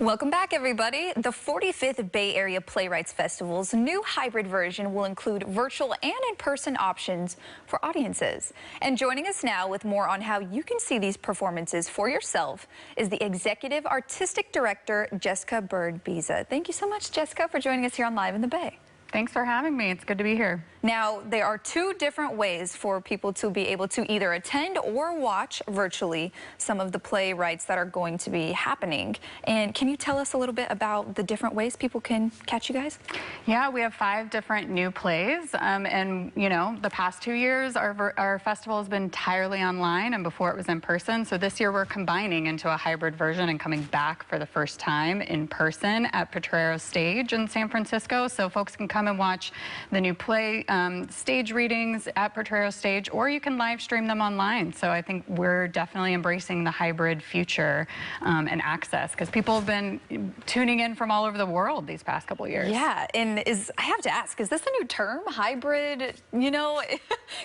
Welcome back, everybody. The 45th Bay Area Playwrights Festival's new hybrid version will include virtual and in-person options for audiences. And joining us now with more on how you can see these performances for yourself is the Executive Artistic Director, Jessica Bird Beza. Thank you so much, Jessica, for joining us here on Live in the Bay. Thanks for having me. It's good to be here. Now, there are two different ways for people to be able to either attend or watch virtually some of the playwrights that are going to be happening. And can you tell us a little bit about the different ways people can catch you guys? Yeah, we have 5 different new plays. And, you know, the past 2 years, our festival has been entirely online, and before it was in person. So this year we're combining into a hybrid version and coming back for the first time in person at Potrero Stage in San Francisco. So folks can come and watch the new play stage readings at Potrero Stage, or you can live stream them online. So I think we're definitely embracing the hybrid future and access, because people have been tuning in from all over the world these past couple of years. Yeah, and I have to ask, is this a new term, hybrid? You know,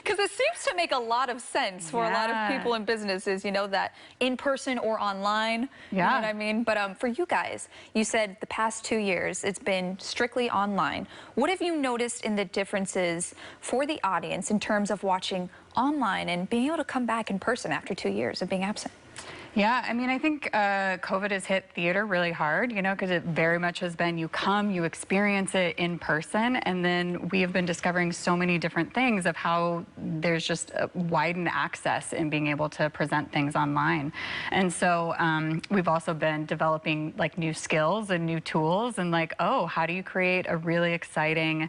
because it seems to make a lot of sense for a lot of people and businesses, you know, that in person or online, you know what I mean? But for you guys, you said the past 2 years, it's been strictly online. What have you noticed in the differences for the audience in terms of watching online and being able to come back in person after 2 years of being absent? Yeah, I mean, I think COVID has hit theater really hard, you know, because it very much has been you come, you experience it in person, and then we have been discovering so many different things of how there's just a widened access in being able to present things online. And so we've also been developing like new skills and new tools, and like, oh, how do you create a really exciting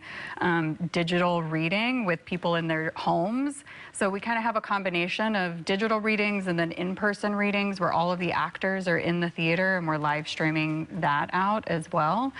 digital reading with people in their homes? So we kind of have a combination of digital readings and then in-person readings where all of the actors are in the theater, and we're live streaming that out as well.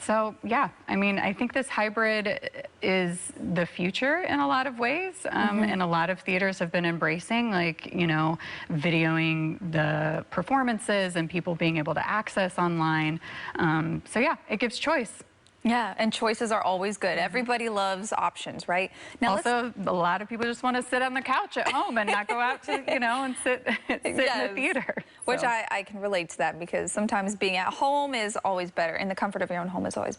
So yeah, I mean, I think this hybrid is the future in a lot of ways, and a lot of theaters have been embracing, like, you know, videoing the performances and people being able to access online. So yeah, it gives choice. Yeah, and choices are always good. Everybody loves options, right? Now, also, a lot of people just want to sit on the couch at home and not go out to, you know, and sit in the theater. Which I can relate to that, because sometimes being at home is always better. In the comfort of your own home is always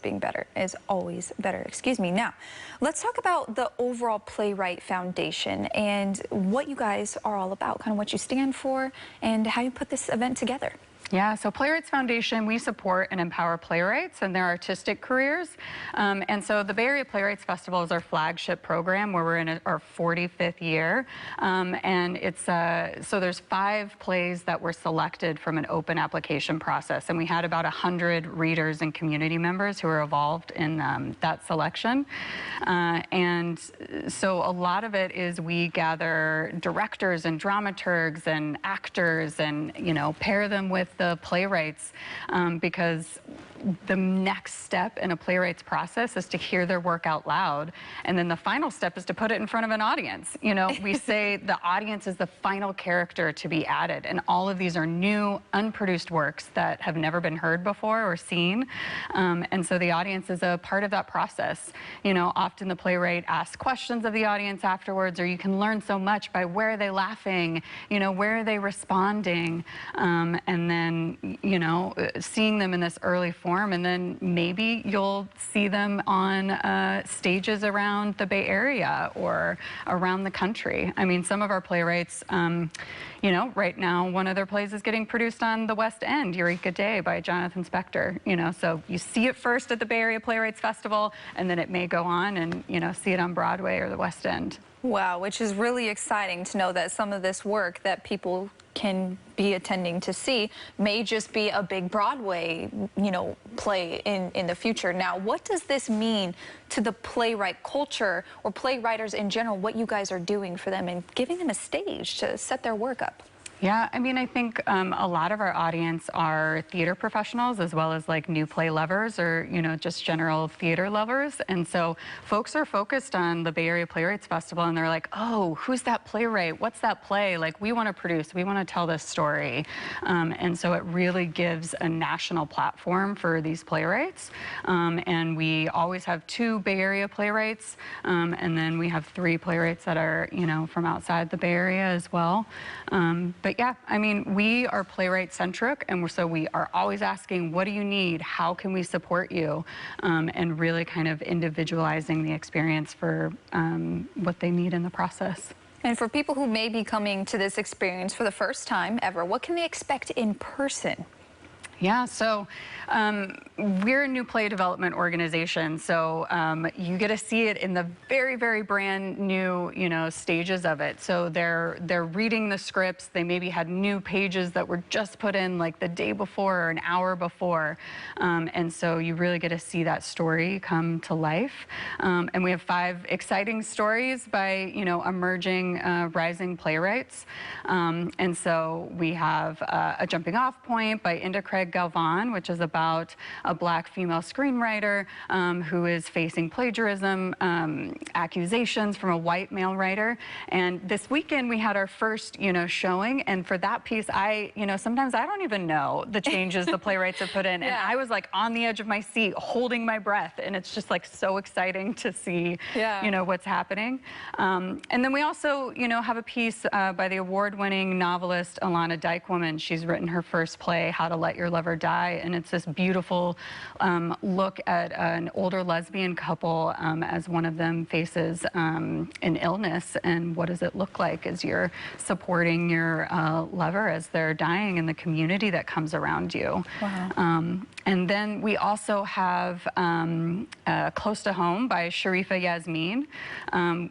better. Excuse me. Now, let's talk about the overall Playwright Foundation and what you guys are all about, kind of what you stand for and how you put this event together. Yeah, so Playwrights Foundation, we support and empower playwrights and their artistic careers. And so the Bay Area Playwrights Festival is our flagship program, where we're in our 45th year. And it's so there's 5 plays that were selected from an open application process. And we had about 100 readers and community members who were involved in that selection. And so a lot of it is we gather directors and dramaturgs and actors and, you know, pair them with the playwrights, because the next step in a playwright's process is to hear their work out loud, and then the final step is to put it in front of an audience. You know, we say the audience is the final character to be added, and all of these are new, unproduced works that have never been heard before or seen, and so the audience is a part of that process. You know, often the playwright asks questions of the audience afterwards, or you can learn so much by where are they laughing, you know, where are they responding, and then, you know, seeing them in this early form, and then maybe you'll see them on stages around the Bay Area or around the country. I mean, some of our playwrights, you know, right now one of their plays is getting produced on the West End, Eureka Day by Jonathan Spector, you know, so you see it first at the Bay Area Playwrights Festival, and then it may go on and, you know, see it on Broadway or the West End. Wow, which is really exciting to know that some of this work that people can be attending to see may just be a big Broadway, you know, play in the future. Now, what does this mean to the playwright culture or playwriters in general, what you guys are doing for them and giving them a stage to set their work up? Yeah, I mean, I think a lot of our audience are theater professionals as well as like new play lovers, or, you know, just general theater lovers. And so folks are focused on the Bay Area Playwrights Festival, and they're like, oh, who's that playwright? What's that play? Like, we want to produce, we want to tell this story. And so it really gives a national platform for these playwrights. And we always have 2 Bay Area playwrights, and then we have 3 playwrights that are, you know, from outside the Bay Area as well. But But yeah, I mean, we are playwright centric, and so we are always asking, what do you need? How can we support you? And really kind of individualizing the experience for what they need in the process. And for people who may be coming to this experience for the first time ever, what can they expect in person? Yeah, so we're a new play development organization, so you get to see it in the very, very brand new, stages of it. So they're reading the scripts. They maybe had new pages that were just put in like the day before or an hour before, and so you really get to see that story come to life. And we have 5 exciting stories by emerging, rising playwrights. And so we have A Jumping Off Point by Inda Craig Galvan, which is about a Black female screenwriter who is facing plagiarism accusations from a white male writer. And this weekend we had our first, showing, and for that piece, sometimes I don't even know the changes the playwrights have put in, and I was like on the edge of my seat, holding my breath, and it's just like so exciting to see, what's happening. And then we also, have a piece by the award-winning novelist Alana Dykewoman. She's written her first play, How to Let Your Lover Die, and it's this beautiful look at an older lesbian couple as one of them faces an illness, and what does it look like as you're supporting your lover as they're dying, and the community that comes around you. Wow. And then we also have Close to Home by Sharifa Yasmin,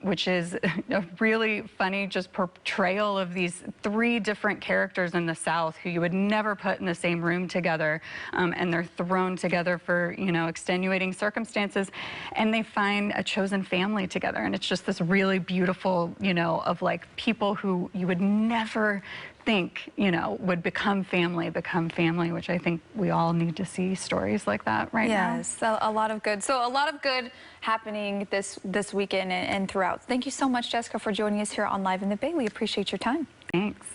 which is a really funny just portrayal of these 3 different characters in the South who you would never put in the same room together, and they're thrown together for, extenuating circumstances, and they find a chosen family together. And it's just this really beautiful, of like people who you would never think, would become family, which I think we all need to see stories like that right now. Yes, a lot of good. So a lot of good happening this weekend and throughout. Thank you so much, Jessica, for joining us here on Live in the Bay. We appreciate your time. Thanks.